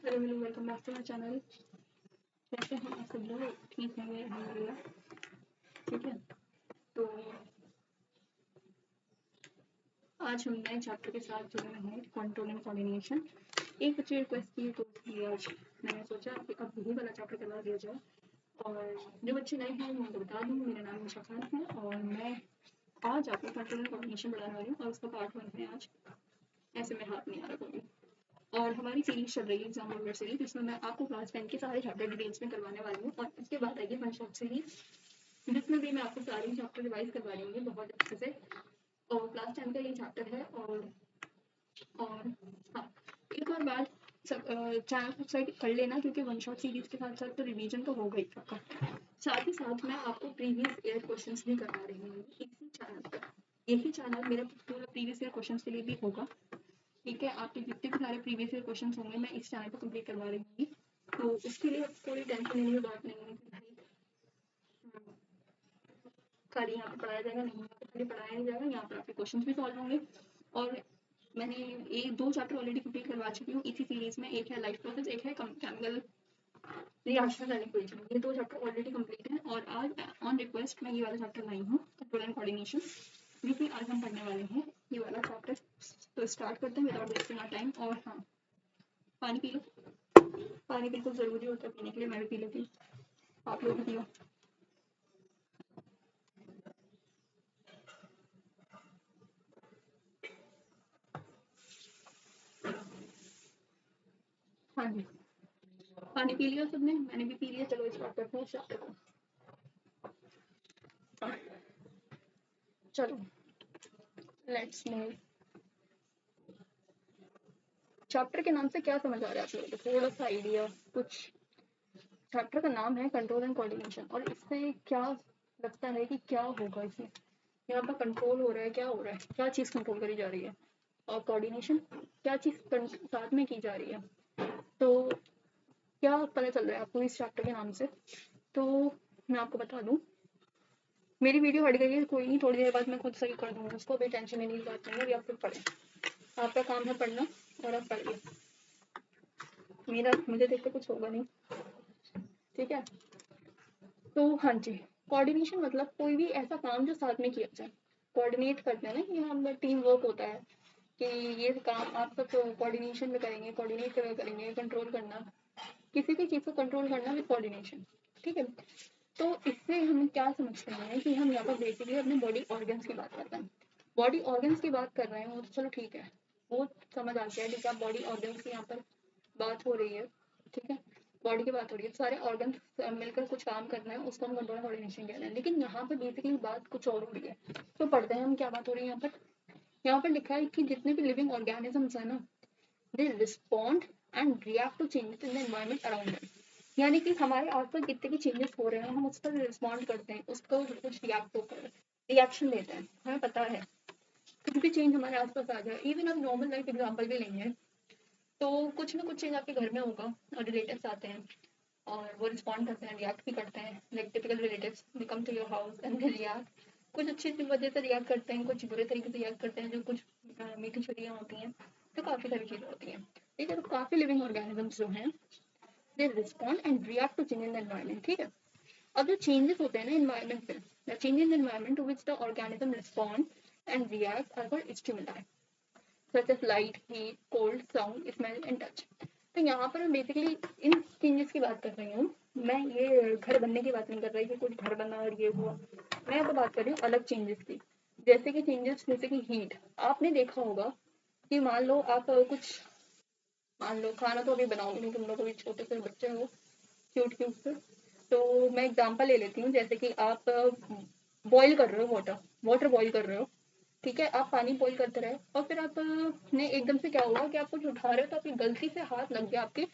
Hello hello, welcome back to my channel. कैसे हैं आप सब लोग? ठीक है अल्हम्दुलिल्लाह। ठीक है, तो आज हम नए चैप्टर के साथ जुड़े हैं, कंट्रोल एंड कोऑर्डिनेशन। एक बच्चे रिक्वेस्ट की तो इसलिए आज मैंने सोचा कि अब यही वाला चैप्टर करवा दिया जाए। और जो बच्चे नए हैं मैं उनको बता दूँ, मेरा नाम निशा खान है और मैं आज आपको कंट्रोल एंड कोऑर्डिनेशन पढ़ाने वाली हूँ और उसका पार्ट 1 है आज। ऐसे में हाथ नहीं आ रहा कोई भी। और हमारी सीरीज चल रही है एग्जाम ओवर सीरीज, जिसमें मैं आपको क्लास 10 के सारे चैप्टर डिटेल्स में करवाने वाली हूँ और उसके बाद आएगी वन शॉट सीरीज, जिसमें भी मैं आपको सारे चैप्टर रिवाइज करवा दूंगी बहुत अच्छे से। और क्लास 10 का ये चैप्टर है। और हाँ, एक और बात, चैनल सब्सक्राइब कर लेना क्योंकि वन शॉट सीरीज के साथ साथ तो रिवीजन तो हो गई आपका। साथ ही साथ मैं आपको प्रीवियस ईयर क्वेश्चंस भी करवा रही हूँ इसी चैनल पर। यही चैनल मेरा पूरा प्रीवियस ईयर क्वेश्चंस के लिए भी होगा। ठीक है, आपके जितने भी सारे प्रीवियस ईयर क्वेश्चंस होंगे मैं इस चैनल पर कंप्लीट करवा रही हूँ। तो उसके लिए कोई टेंशन लेने की बात नहीं है कि भाई खाली यहाँ पे पढ़ाया जाएगा, नहीं यहाँ पे खाली पढ़ाया नहीं जाएगा, यहाँ पर आपके क्वेश्चन भी सॉल्व होंगे। और मैंने एक दो चैप्टर ऑलरेडी कंप्लीट करवा चुकी हूँ इसी सीरीज में। एक है लाइफ प्रोसेस, एक है केमिकल रिएक्शन एंड इक्वेशन। ये दो चैप्टर ऑलरेडी कंप्लीट हैं और आज ऑन रिक्वेस्ट मैं ये वाला चैप्टर लाई हूँ, कंट्रोल एंड कोऑर्डिनेशन, जो कि आज हम पढ़ने वाले हैं ये वाला चैप्टर। तो स्टार्ट करते हैं विदाउट वेस्टिंग आवर टाइम। और हाँ, पानी पी लो, पानी बिल्कुल ज़रूरी होता है पीने के लिए। मैं भी पी लेती हूँ, आप लोग भी पियो। हाँ जी, पानी पी लिया सबने? मैंने भी पी लिया। चलो स्टार्ट करते हैं चैप्टर को। चलो लेट्स मूव। चैप्टर के नाम से क्या समझ आ रहा है आप लोगों को? थोड़ा सा आइडिया कुछ? चैप्टर का नाम है कंट्रोल एंड कोऑर्डिनेशन और इससे क्या लगता है कि क्या होगा इसमें? यहाँ पर कंट्रोल हो रहा है, क्या हो रहा है, क्या चीज़ कंट्रोल करी जा रही है, और कोऑर्डिनेशन क्या चीज़ साथ में की जा रही है। तो क्या पता चल रहा है आपको इस चैप्टर के नाम से? तो मैं आपको बता दूं, मेरी वीडियो हट गई है, कोई नहीं, थोड़ी देर बाद मैं खुद सही कर दूंगी उसको, अभी टेंशन लेने की बात नहीं है। अभी आप फिर पढ़ें, आपका काम है पढ़ना और आप पढ़िए। मुझे देख के कुछ होगा नहीं, ठीक है? तो हाँ जी, कोऑर्डिनेशन मतलब कोई भी ऐसा काम जो साथ में किया जाए। कोऑर्डिनेट करते हैं ना कि हम टीम वर्क होता है कि ये काम आप सब कोऑर्डिनेशन में करेंगे, कोऑर्डिनेट करेंगे, कंट्रोल करना, किसी भी चीज़ को कंट्रोल करना विद कोऑर्डिनेशन। ठीक है, तो इससे हम क्या समझते हैं कि हम यहाँ पर बेसिकली अपने बॉडी ऑर्गन्स की बात कर रहे हैं। बॉडी ऑर्गन्स की बात कर रहे हैं वो तो चलो ठीक है, वो समझ आ गया कि आप बॉडी ऑर्गन्स की यहाँ पर बात हो रही है। ठीक है, बॉडी की बात हो रही है, सारे ऑर्गन मिलकर कुछ काम करना है, उसको हम कंट्रोल कोऑर्डिनेशन कहते हैं। लेकिन यहाँ पर बेसिकली बात कुछ और हो रही है। तो पढ़ते हैं हम क्या बात हो रही है यहाँ पर। यहाँ पर लिखा है कि जितने भी लिविंग ऑर्गेनिजम्स है ना, they respond and react to changes in the environment around them. यानी कि हमारे आसपास जितने भी चेंजेस हो रहे हैं हम उस पर रिस्पॉन्ड करते हैं, उसको कुछ रिएक्ट होकर रिएक्शन देते हैं। हमें पता है कुछ भी चेंज हमारे आसपास आ जाए, इवन हम नॉर्मल लाइफ एग्जाम्पल भी लेंगे तो कुछ ना कुछ चेंज आपके घर में होगा और रिलेटिव्स आते हैं और वो रिस्पॉन्ड करते हैं, रिएक्ट भी करते हैं। Like typical relatives they come to your house and they react. कुछ अच्छी वजह से रिएक्ट करते हैं, कुछ बुरे तरीके से रिएक्ट करते हैं, जो कुछ मीठी छुट्टियाँ होती हैं, तो काफ़ी सारी चीज़ें होती हैं। ठीक है, तो काफ़ी लिविंग ऑर्गेनिजम्स जो हैं they respond and react to change in the environment. ठीक है, अब जो चेंजेस होते हैं ना एनवायरनमेंट में, the change in the environment to which the organism respond and react are called stimuli such as light, heat, cold, sound, smell and touch। तो यहाँ पर मैं बेसिकली इन चेंजेस की बात कर रही हूँ। मैं ये घर बनने की बात नहीं कर रही कि कुछ घर बना और ये हुआ, मैं तो बात कर रही हूँ अलग चेंजेस की। जैसे कि चेंजेस, जैसे कि हीट। आपने देखा होगा कि मान लो आप कुछ, मान लो खाना तो अभी बनाओगे नहीं, तुम लोग अभी छोटे से बच्चे हो, क्यूट क्यूट से। तो मैं एग्जांपल ले लेती हूँ, जैसे कि आप बॉईल कर रहे हो वाटर बॉईल कर रहे हो। ठीक है, आप पानी बॉईल करते रहे और फिर आप ने एकदम से क्या हुआ कि आप कुछ उठा रहे हो तो आपकी गलती से हाथ लग गया आपके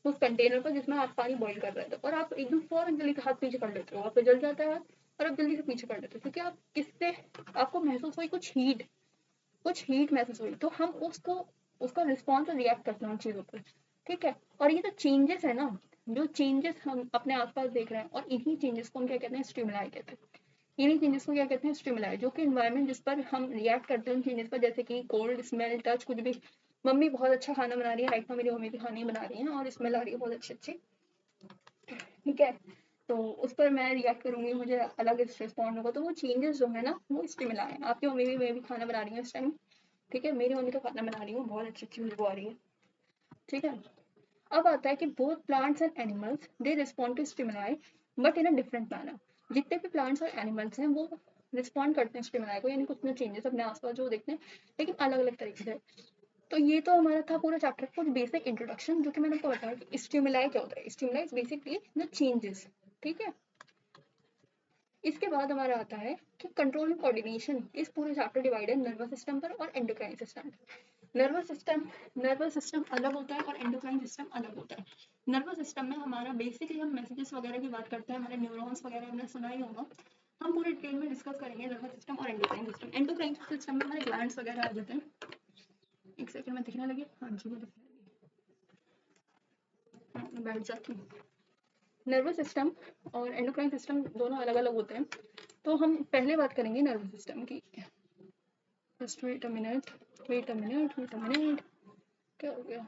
उस कंटेनर पर जिसमें आप पानी बॉईल कर रहे थे, और आप एकदम फौरन जल्दी से हाथ पीछे कर लेते हो, आपको जल जाता है और आप जल्दी से पीछे कर लेते हो क्योंकि आप किससे, आपको महसूस हुई कुछ हीट महसूस हुई, तो हम उसको उसका रिस्पॉन्स और रिएक्ट करते हैं उन चीज़ों पर। ठीक है, और ये जो चेंजेस है ना, जो चेंजेस हम अपने आसपास देख रहे हैं, और इन्हीं चेंजेस को हम क्या कहते हैं, स्टिमुलाई कहते हैं। इन्हीं चेंजेस को क्या कहते हैं, स्टिमुलाई, जो कि एनवायरनमेंट जिस पर हम रिएक्ट करते हैं उन चेंजेस पर, जैसे कि कोल्ड, स्मेल, टच, कुछ भी मम्मी बहुत अच्छा खाना बना रही है, राइट में मेरी मम्मी भी खाना ही बना रही है और इसमें ला रही है बहुत अच्छे अच्छे, ठीक है, तो उस पर मैं रिएक्ट करूंगी, मुझे अलग रिस्पॉन्ड होगा, तो वो चेंजेस जो है ना वो स्टिमुला है। आपकी मम्मी भी मैं भी खाना बना रही हूँ इस टाइम, ठीक है, मेरी मम्मी तो खाना बना रही हूँ, बहुत अच्छी अच्छी खुशबू आ रही है, ठीक है। अब आता है कि both plants and animals they respond to stimuli but in a different manner. जितने भी प्लांट्स और एनिमल्स हैं वो रिस्पॉन्ड करते हैं स्टिमुलाई को, यानी कुछ ना चेंजेस अपने आसपास जो देखते हैं, लेकिन अलग अलग तरीके से। तो ये तो हमारा था पूरा चैप्टर कुछ बेसिक इंट्रोडक्शन, जो कि मैंने आपको बताया कि स्टिमुलाई क्या होता है। Stimuli is basically the changes, ठीक है। इसके बाद हमारा आता है कि कंट्रोल एंड कोऑर्डिनेशन। इस पूरे चैप्टर डिवाइडेड नर्वस सिस्टम पर और एंडोक्राइन सिस्टम। नर्वस सिस्टम अलग होता है और एंडोक्राइन सिस्टम अलग होता है। नर्वस सिस्टम में हमारा बेसिकली हम मैसेजेस वगैरह की बात करते हैं, हमारे न्यूरॉन्स वगैरह हमने सुना ही होगा, हम पूरे डिटेल में डिस्कस करेंगे नर्वस सिस्टम और एंडोक्राइन सिस्टम। एंडोक्राइन सिस्टम में हमारे ग्लैंड्स वगैरह आ जाते हैं। एक सेकंड में दिखने लगे, हाँ जी वो दिखने लगे, मैं बैठ जाती हूँ। नर्वस सिस्टम और एंडोक्राइन सिस्टम दोनों अलग अलग होते हैं, तो हम पहले बात करेंगे नर्वस सिस्टम की। Just wait a minute, wait a minute, wait a minute, क्या हो गया?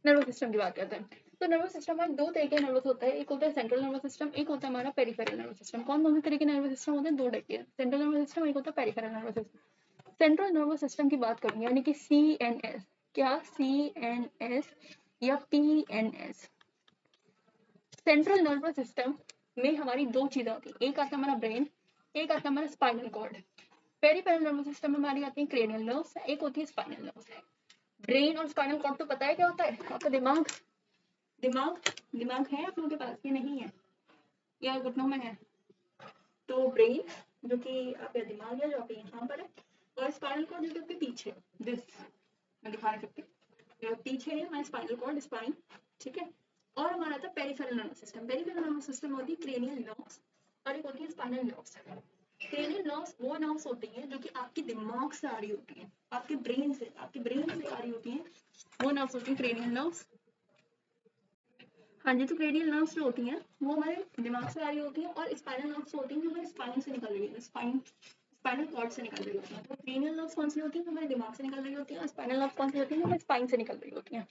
नर्वस सिस्टम की बात करते हैं। तो नर्वस सिस्टम में दो तरह के नर्वस होता है, एक होता है सेंट्रल नर्वस सिस्टम, एक होता है हमारा पेरिफेरल नर्वस सिस्टम। कौन कौन से तरह के नर्वस सिस्टम होते हैं? दो तरह के, सेंट्रल नर्वस सिस्टम, एक होता है peripheral nervous system. Central nervous system की बात करूंगी, यानी कि CNS। क्या? CNS या PNS। सेंट्रल नर्वस सिस्टम में हमारी दो चीजें होती है, एक आता है हमारा ब्रेन, एक आता है हमारा spinal cord. Peripheral nervous system में हमारी आती है क्रेनियल नर्व्स, एक होती है स्पाइनल नर्व्स। ब्रेन और स्पाइनल कॉर्ड तो पता है क्या होता है आपका? दिमाग। दिमाग दिमाग है आप लोगों के पास या नहीं है, या घुटनों में है? तो ब्रेन जो कि आपका दिमाग है, जो आपके यहाँ पर है, और स्पाइनल कॉर्ड जो कि आपके पीछे, दिस मैं दिखा नहीं सकती, पीछे है हमारा स्पाइनल कॉर्ड, स्पाइन, ठीक है। और हमारा था peripheral nervous system. Peripheral nervous system होती है क्रेनियल नर्व्स और एक होती है स्पाइनल नर्व्स। क्रेनियल नर्व्स वो नर्व्स होती हैं जो कि आपके दिमाग से आ रही होती हैं, आपके ब्रेन से आ रही होती हैं, वो नर्व्स होती हैं क्रेनियल नर्व्स। हाँ जी, तो क्रेनियल नर्व्स जो होती हैं वो हमारे दिमाग से आ रही होती हैं, और स्पाइनल नर्व्स होती हैं जो हमारे स्पाइन से निकल रही होती है, स्पाइनल कॉर्ड से निकल रही होती हैं। तो क्रेनियल नर्व्स कौन सी होती हैं? हमारे दिमाग से निकल रही होती हैं, और स्पाइनल नर्व्स कौन सी होती हैं? हमारे स्पाइन से निकल रही होती हैं,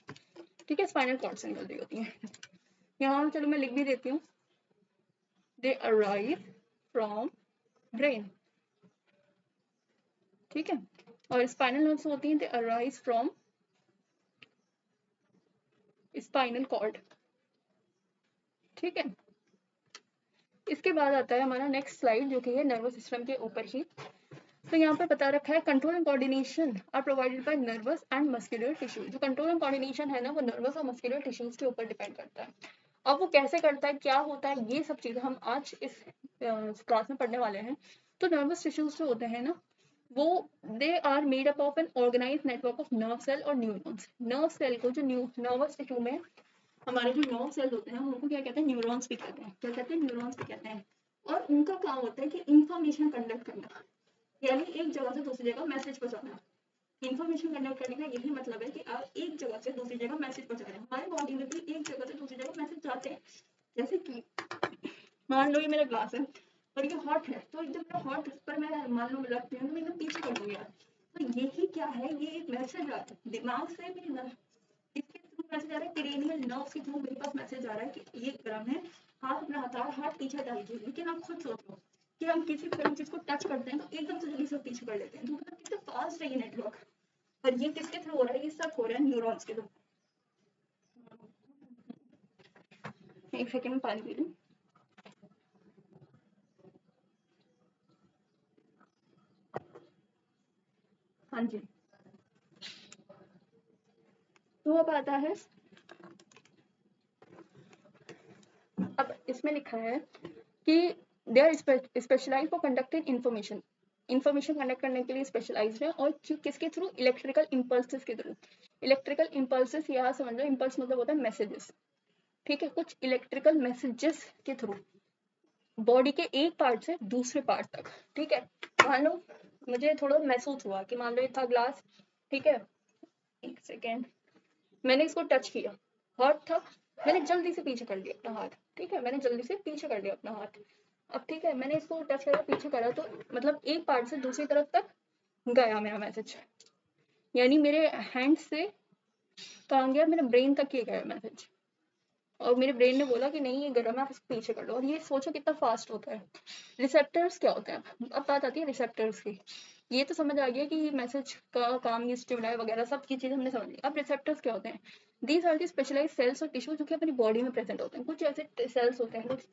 ठीक है, स्पाइनल कॉर्ड से निकल रही होती हैं। यहाँ चलो मैं लिख भी देती हूँ, दे अराइव फ्रॉम ब्रेन, ठीक है, और स्पाइनल नर्व्स होती हैं they arrive from spinal cord, ठीक है। इसके बाद आता है हमारा नेक्स्ट स्लाइड, जो कि है नर्वस सिस्टम के ऊपर ही। तो यहाँ पर बता रखा है control and coordination are provided by nervous and muscular tissue. जो कंट्रोल एंड कोऑर्डिनेशन है ना, वो नर्वस और मस्कुलर टिश्यूज के ऊपर डिपेंड करता है। अब वो कैसे करता है, क्या होता है, ये सब चीजें हम आज इस क्लास में पढ़ने वाले हैं। तो नर्वस टिश्यूज जो होते हैं ना, वो they are made up of an organise network of nerve cell और न्यूरॉन्स। नर्व सेल को जो नर्वस टिश्यू में हमारे जो नर्व सेल होते हैं उनको क्या कहते हैं? न्यूरॉन्स भी कहते हैं। क्या कहते हैं? न्यूरॉन्स भी कहते हैं। और उनका काम होता है कि इंफॉर्मेशन कंडक्ट करना, यानी एक जगह से दूसरी जगह मैसेज पहुंचाना। इन्फॉर्मेशन कंडक्ट करने का यही मतलब है कि आप एक जगह से दूसरी जगह मैसेज पहुंचा रहे हैं। हमारे बॉडी में भी एक जगह से दूसरी जगह मैसेज जाते हैं। जैसे कि मान लो ये मेरा ग्लास है और ये हॉट है, तो जब मैं हॉट पर मैं मान लो रखती हूँ तो मैं एकदम पीछे कर दूंगी यार। तो यही क्या है, ये एक मैसेज आता है दिमाग से भी ना, इसके थ्रू मैसेज आ रहा है, क्रेनियल नर्व्स के थ्रू मेरे पास मैसेज आ रहा है कि ये गर्म है, हाथ अपना हथार हाथ पीछे डालिए। लेकिन आप खुद सोचो कि हम किसी गर्म चीज को टच करते हैं तो एकदम से जल्दी से पीछे कर लेते हैं, तो मतलब कितना फास्ट है ये नेटवर्क। और ये किसके थ्रू हो रहा है? ये सब हो रहा है न्यूरॉन्स के थ्रू। एक सेकंड में पानी पी लूं। हाँ जी, तो अब आता है, अब इसमें लिखा है कि they are specialise for conducting information. Information conduct करने के लिए स्पेशलाइज्ड है, और किसके थ्रू? इलेक्ट्रिकल इंपल्सेस के थ्रू। इलेक्ट्रिकल इंपल्सेस यहाँ समझ लो, इंपल्स मतलब होता है मैसेजेस, ठीक है, कुछ इलेक्ट्रिकल मैसेजेस के थ्रू बॉडी के एक पार्ट से दूसरे पार्ट तक, ठीक है। मान लो मुझे थोड़ा महसूस हुआ कि मान लो ये था ग्लास, ठीक है, एक सेकेंड, मैंने इसको टच किया, हॉट था, मैंने जल्दी से पीछे कर लिया अपना हाथ, ठीक है, मैंने जल्दी से पीछे कर लिया अपना हाथ। अब ठीक है, मैंने इसको टच करा, पीछे करा, तो मतलब एक पार्ट से दूसरी तरफ तक गया मेरा मैसेज, यानी मेरे हैंड से कहाँ गया, मेरे ब्रेन तक ही गया मैसेज, और मेरे ब्रेन ने बोला कि नहीं ये गर्म है, आप इसको पीछे कर लो। और ये सोचो कितना फास्ट होता है। रिसेप्टर्स क्या होते हैं, अब बात आती है रिसेप्टर्स की। ये तो समझ आ गया कि मैसेज का काम, ये स्टिमुलाई वगैरह सब की चीज़ हमने समझ ली। अब रिसेप्टर्स क्या होते हैं? These are the specialise cells और टिश्यू जो कि अपनी बॉडी में प्रेजेंट होते हैं। कुछ ऐसे सेल्स होते हैं, कुछ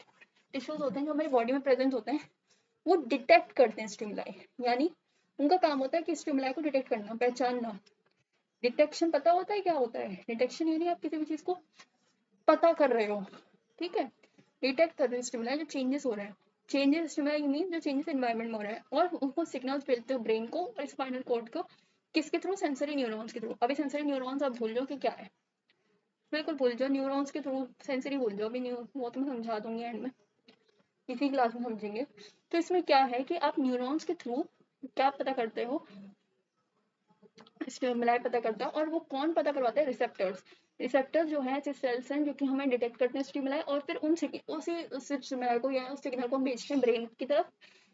टिश्यूज होते हैं जो हमारी बॉडी में प्रेजेंट होते हैं, वो डिटेक्ट करते हैं स्टिमुलाई, यानी उनका काम होता है कि स्टिमुलाई को डिटेक्ट करना, पहचानना। डिटेक्शन पता होता है क्या होता है? डिटेक्शन यानी आप किसी भी चीज़ को पता कर रहे हो, ठीक है, डिटेक्ट कर रहे हो स्टिमुलाई जो चेंजेस हो रहे हैं। चेंजेस स्टिमुलाई मीन जो चेंजेस एनवायरनमेंट में हो रहा है, और उनको सिग्नल्स भेजते हो ब्रेन को और स्पाइनल कॉर्ड को, किसके थ्रू? सेंसरी न्यूरॉन्स के थ्रू। अभी सेंसरी न्यूरॉन्स आप भूल जाओ कि क्या है, बिल्कुल भूल जाओ, न्यूरॉन्स के थ्रू सेंसरी भूल जाओ, अभी वो तो मैं समझा दूंगी एंड में, इसी क्लास में समझेंगे। तो इसमें क्या है कि आप न्यूरॉन्स के थ्रू क्या पता करते हो? स्टिमुलाई पता करता है, और वो कौन पता करवाता है? रिसेप्टर्स। रिसेप्टर्स जो है ऐसे सेल्स हैं जो कि हमें डिटेक्ट करते हैं स्टिमुलाई, और फिर उसी स्टिमुलाई को या उस सिग्नल को हम भेजते हैं ब्रेन की तरफ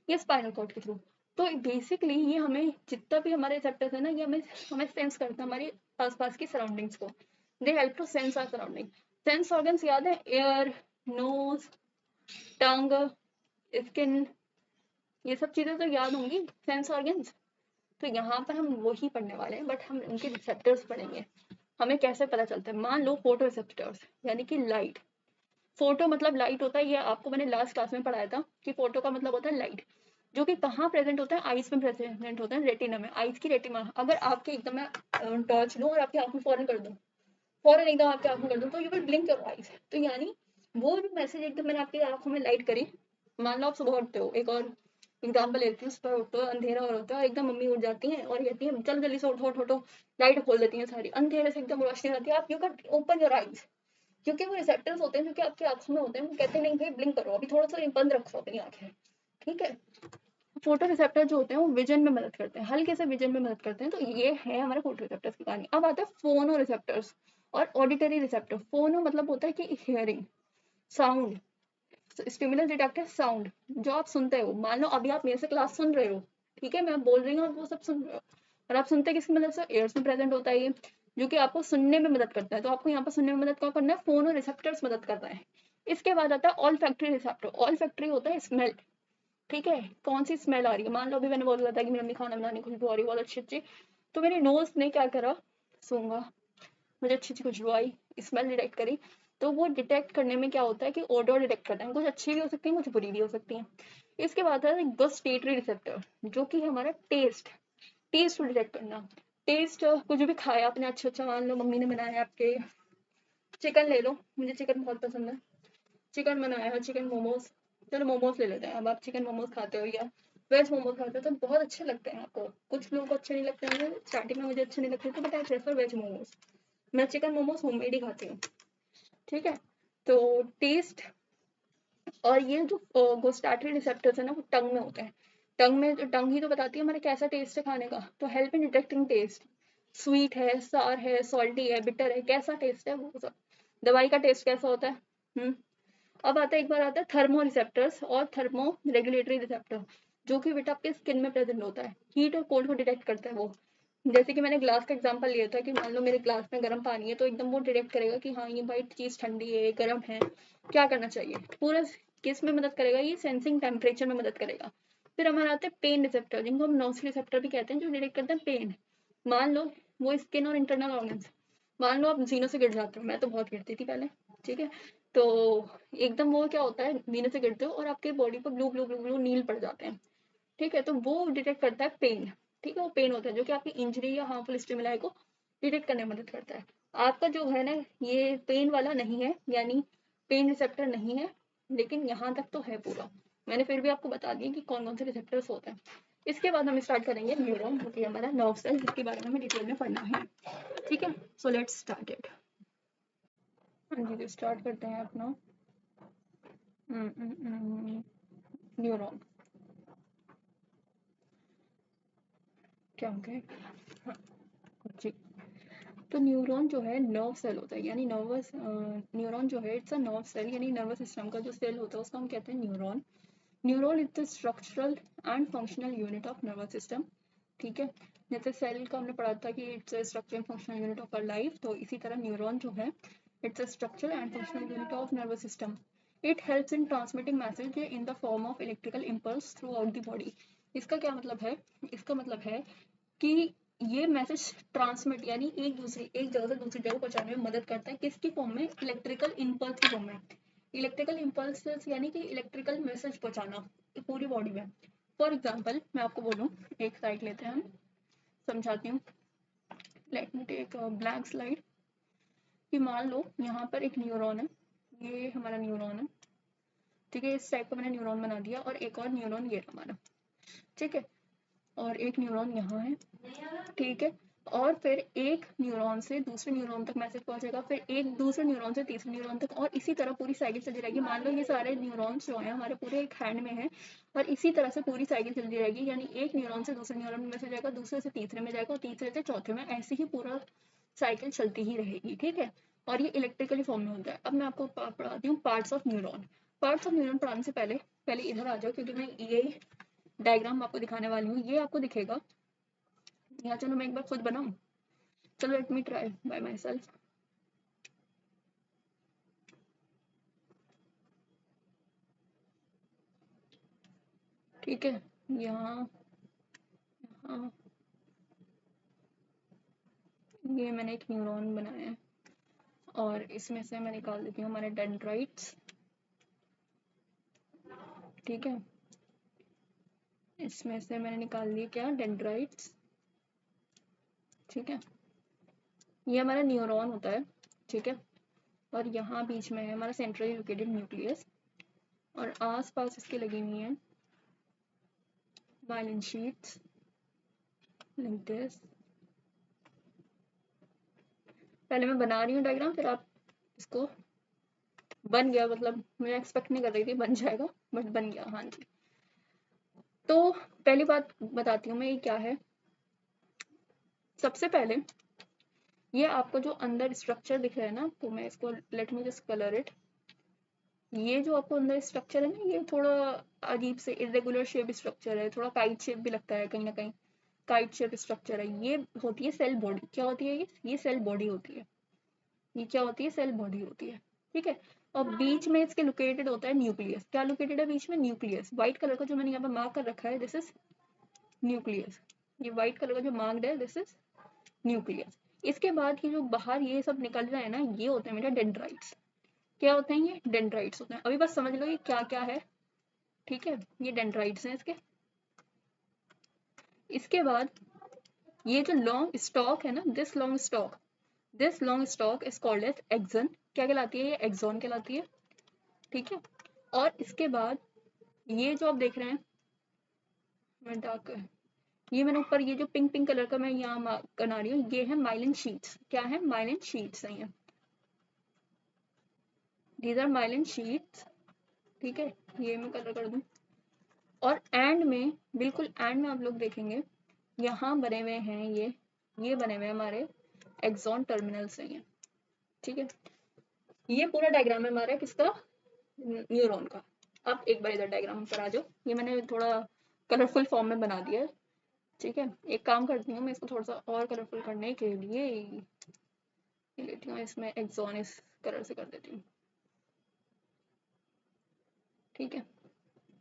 या स्पाइनल कॉर्ड के थ्रू। तो बेसिकली ये हमें जितना भी हमारे रिसेप्टर्स है ना, ये हमें हमें सेंस करता है हमारे आसपास की सराउंडिंग्स को। They help to sense our surrounding. Sense organs याद है? एयर, नोज, टंग, स्किन, ये सब चीजें तो याद होंगी, सेंस ऑर्गन्स। तो यहाँ पर हम वही पढ़ने वाले हैं, बट हम उनके रिसेप्टर्स पढ़ेंगे। हमें कैसे पता चलता है? मान लो फोटो रिसेप्टर्स, यानी कि लाइट। फोटो मतलब लाइट होता है, ये आपको मैंने लास्ट क्लास में पढ़ाया था कि फोटो का मतलब होता है लाइट, जो कि कहाँ प्रेजेंट होता है? आइस में प्रेजेंट होता है, रेटिना में, आइस की रेटिना। अगर आपके एकदम मैं टॉर्च लूँ और आपकी आंख में फौरन कर दूँ, फौरन एकदम आपकी आंख में कर दूँ, तो you will blink your eyes. तो यानी वो जो मैसेज एकदम मैंने आपकी आंखों में लाइट करी, मान लो आप सुबह उठते हो, एक और एग्जाम्पल लेती हूँ, सुबह उठते हो, अंधेरा हो होता है, और एकदम मम्मी उठ जाती हैं और कहती हैं चल जल्दी से उठो उठो उठो, लाइट खोल देती हैं सारी, अंधेरे से एकदम रोशनी आती है, आप you can open your eyes, क्योंकि वो रिसेप्टर्स होते हैं जो कि आपकी आंखों में होते हैं, वो कहते हैं नहीं भाई ब्लिंक करो, अभी थोड़ा सा बंद रखो अपनी आंखें, ठीक है। फोटो रिसेप्टर जो होते हैं वो विजन में मदद करते हैं, हल्के से विजन में मदद करते हैं। तो ये है हमारे फोटो रिसेप्टर्स की कहानी। अब आता है फोनो रिसेप्टर्स और ऑडिटरी रिसेप्टर। फोनो मतलब होता है कि हियरिंग, साउंड, स्टिमुलस डिटेक्ट है साउंड, जो आप सुनते हो। मान लो अभी आप मेरे से क्लास सुन रहे हो, ठीक है, मैं बोल रही हूँ और वो सब सुन रहे हो, और आप सुनते किसकी मदद से? एयर्स में प्रेजेंट होता है ये, जो कि आपको सुनने में मदद करता है। तो आपको यहाँ पर सुनने में मदद कौन करना है? फोनो रिसेप्टर्स मदद करता है। इसके बाद आता है all factory receptor. All factory होता है स्मेल, ठीक है, कौन सी स्मेल आ रही है? मान लो अभी मैंने बोल रहा था कि मेरी मम्मी खाना बनाने की खुशबू आ रही है बहुत अच्छी अच्छी, तो मेरे नोज ने क्या करा? सूंघा, मुझे अच्छी अच्छी खुशबू आई, स्मेल डिटेक्ट करी। तो वो डिटेक्ट करने में क्या होता है कि ओडोर डिटेक्ट करता है, कुछ अच्छी भी हो सकती है, कुछ बुरी भी हो सकती है। इसके बाद है गस्टेटरी रिसेप्टर, जो कि हमारा टेस्ट, टेस्ट को डिटेक्ट करना। टेस्ट, कुछ भी खाया आपने अच्छा अच्छा, मान लो मम्मी ने बनाया आपके, चिकन ले लो, मुझे चिकन बहुत पसंद है, चिकन बनाया है, चिकन मोमोज, चलो मोमोज ले लेते हैं। अब आप चिकन मोमोज खाते हो या वेज मोमोज खाते हो तो बहुत अच्छे लगते हैं आपको, कुछ लोगों को अच्छे नहीं लगते हैं, स्टार्टिंग में मुझे अच्छे नहीं लगते थे, but I prefer veg momos. मैं चिकन मोमोज होममेड ही खाती हूँ, ठीक है। तो टेस्ट, और ये जो गुस्टाटरी रिसेप्टर्स है ना, वो टंग में होते हैं। टंग में, जो टंग ही तो बताती है हमारे कैसा टेस्ट है खाने का, तो help in detecting taste, sweet है, सार है, सॉल्टी है, बिटर है, कैसा टेस्ट है वो सब। दवाई का टेस्ट कैसा होता है? अब आता है, एक बार आता है थर्मो रिसेप्टर्स और थर्मो रेगुलेटरी रिसेप्टर, जो कि बेटा आपके स्किन में प्रेजेंट होता है, हीट और कोल्ड को डिटेक्ट करता है वो। जैसे कि मैंने ग्लास का एग्जांपल लिया था कि मान लो मेरे ग्लास में गर्म पानी है, तो एकदम वो डिटेक्ट करेगा कि हाँ ये वाइट चीज ठंडी है, गर्म है, क्या करना चाहिए। पूरा किस में मदद करेगा? ये सेंसिंग टेम्परेचर में मदद करेगा। फिर हमारा आता है पेन रिसेप्टर, जिनको हम नोस रिसेप्टर भी कहते हैं, जो डिटेक्ट करते हैं पेन। मान लो वो स्किन और इंटरनल ऑर्गन्स, मान लो आप जीनों से गिर जाते हो, मैं तो बहुत गिरती थी पहले, ठीक है, तो एकदम वो क्या होता है, जीने से गिरते हो और आपके बॉडी पर ब्लू ब्लू ब्लू ब्लू नील पड़ जाते हैं, ठीक है, तो वो डिटेक्ट करता है पेन, ठीक है, वो पेन होता है जो कि आपकी इंजरी या हार्मफुल स्टिमुलाई को डिटेक्ट करने में मदद करता है। आपका जो है ना, ये पेन वाला नहीं है, यानी पेन रिसेप्टर नहीं है, लेकिन यहाँ तक तो है पूरा। मैंने फिर भी आपको बता दिया कि कौन कौन से रिसेप्टर्स होते हैं। इसके बाद हम स्टार्ट करेंगे न्यूरॉन, जो कि हमारा नर्व सेल, जिसके बारे में हमें डिटेल में पढ़ना है, ठीक है। So let's start it. हाँ जी, तो स्टार्ट करते हैं अपना न्यूरॉन। क्या हो गया? हाँ जी, तो न्यूरॉन जो है नर्व सेल होता है, यानी न्यूरॉन जो है इट्स अ नर्व सेल, यानी नर्वस सिस्टम का जो सेल होता है उसको हम कहते हैं neuron. Neuron is the structural and functional unit of nervous system. ठीक है, जैसे सेल का हमने पढ़ा था कि it's structural functional unit of our life, तो इसी तरह न्यूरॉन जो है it's a structural and functional unit of nervous system. It helps in transmitting message in the form of electrical impulse through out the body. इसका क्या मतलब है? इसका मतलब है कि ये मैसेज ट्रांसमिट यानी एक जगह से दूसरी जगह पहुंचाने में मदद करता है, किसकी फॉर्म में? इलेक्ट्रिकल इम्पल्स की फॉर्म में। इलेक्ट्रिकल इम्पल्स यानी कि इलेक्ट्रिकल मैसेज पहुंचाना पूरी बॉडी में। फॉर एग्जाम्पल मैं आपको बोलूँ, एक स्लाइड लेते हैं हम, समझाती हूँ। Let me take blank slide. कि मान लो यहाँ पर एक न्यूरॉन है, ये हमारा न्यूरॉन है, ठीक है, इस टाइप का मैंने न्यूरॉन बना दिया, और एक और न्यूरॉन ये हमारा, ठीक है, और एक न्यूरॉन यहाँ है, ठीक है, और फिर एक न्यूरॉन से दूसरे न्यूरॉन तक मैसेज पहुंचेगा, फिर एक दूसरे न्यूरॉन से तीसरे न्यूरॉन तक, और इसी तरह पूरी साइकिल चलती रहेगी। मान लो ये सारे न्यूरॉन्स जो हैं हमारे पूरे एक हैंड में है, और इसी तरह से पूरी साइकिल चलती रहेगी, यानी एक न्यूरॉन से दूसरे न्यूरॉन में मैसेज जाएगा, दूसरे से तीसरे में जाएगा, और तीसरे से चौथे में, ऐसे ही पूरा साइकिल चलती ही रहेगी, ठीक है। और ये इलेक्ट्रिकली फॉर्म में होता है। अब मैं आपको पढ़ाती हूँ parts of neuron. Parts of neuron पढ़ाने से पहले पहले इधर आ जाओ, क्योंकि मैं ये डायग्राम आपको दिखाने वाली हूँ, ये आपको दिखेगा। या चलो मैं एक बार खुद बनाऊं, चलो let me try bye my self. ठीक है, यहाँ यहाँ ये मैंने एक न्यूरॉन बनाया है, और इसमें से मैं निकाल देती हूँ हमारे डेंड्राइट्स, ठीक है, इसमें से मैंने निकाल दिए क्या? डेंड्राइट्स, ठीक है। ये हमारा न्यूरॉन होता है, ठीक है, और यहाँ बीच में है हमारा सेंट्रली लोकेटेड न्यूक्लियस, और आस पास इसके लगी हुई हैं माइलिन शीट्स लाइक दिस। पहले मैं बना रही हूँ डायग्राम, फिर आप इसको, बन गया, मतलब मैं एक्सपेक्ट नहीं कर रही थी बन जाएगा, बट बन गया, हाँ जी। तो पहली बात बताती हूँ मैं, ये क्या है। सबसे पहले ये आपको जो अंदर स्ट्रक्चर दिख रहा है ना, तो मैं इसको, let me just colour it. ये जो आपको अंदर स्ट्रक्चर है ना, ये थोड़ा अजीब से इरेगुलर शेप स्ट्रक्चर है, थोड़ा काइट शेप भी लगता है कहीं ना कहीं, काइट शेप स्ट्रक्चर है। ये होती है सेल बॉडी। क्या होती है ये सेल बॉडी होती है। ये क्या होती है? सेल बॉडी होती है, ठीक है। और बीच में इसके लोकेटेड होता है न्यूक्लियस। क्या लोकेटेड है बीच में? न्यूक्लियस। व्हाइट कलर का जो मैंने यहाँ पे मार्क कर रखा है, दिस इज न्यूक्लियस। ये व्हाइट कलर का जो मार्क्ड है, दिस इज न्यूक्लियस। इसके बाद ये जो बाहर ये सब निकल रहा है ना, ये होते हैं मेरा डेंड्राइट्स। क्या होते हैं? ये डेंड्राइट्स होते हैं। अभी बस समझ लो ये क्या क्या है, ठीक है। ये डेंड्राइट्स हैं इसके। इसके बाद ये जो लॉन्ग स्टॉक है ना, this long stalk is called as axon. क्या कहलाती है? ये एक्सॉन कहलाती है, ठीक है। और इसके बाद ये जो आप देख रहे हैं, मैं डार्क, ये मैंने ऊपर ये जो पिंक पिंक कलर का मैं यहाँ बना रही हूँ, ये है माइलिन शीट्स। क्या है? माइलिन शीट्स है ये। दीज आर माइलिन शीट्स, ठीक है। ये मैं कलर कर दूँ। और एंड में, बिल्कुल एंड में आप लोग देखेंगे, यहाँ बने हुए हैं ये बने हुए हमारे एक्सॉन टर्मिनल्स हैं ये, ठीक है। ये पूरा डायग्राम है हमारा किसका? न्यूरॉन का। अब एक बार इधर डायग्राम पर आ जाओ। ये मैंने थोड़ा कलरफुल फॉर्म में बना दिया है, ठीक है। एक काम करती हूँ मैं, इसको थोड़ा सा और कलरफुल करने के लिए लेती हूँ, इसमें एक्सॉन इस कलर से कर देती हूँ, ठीक है।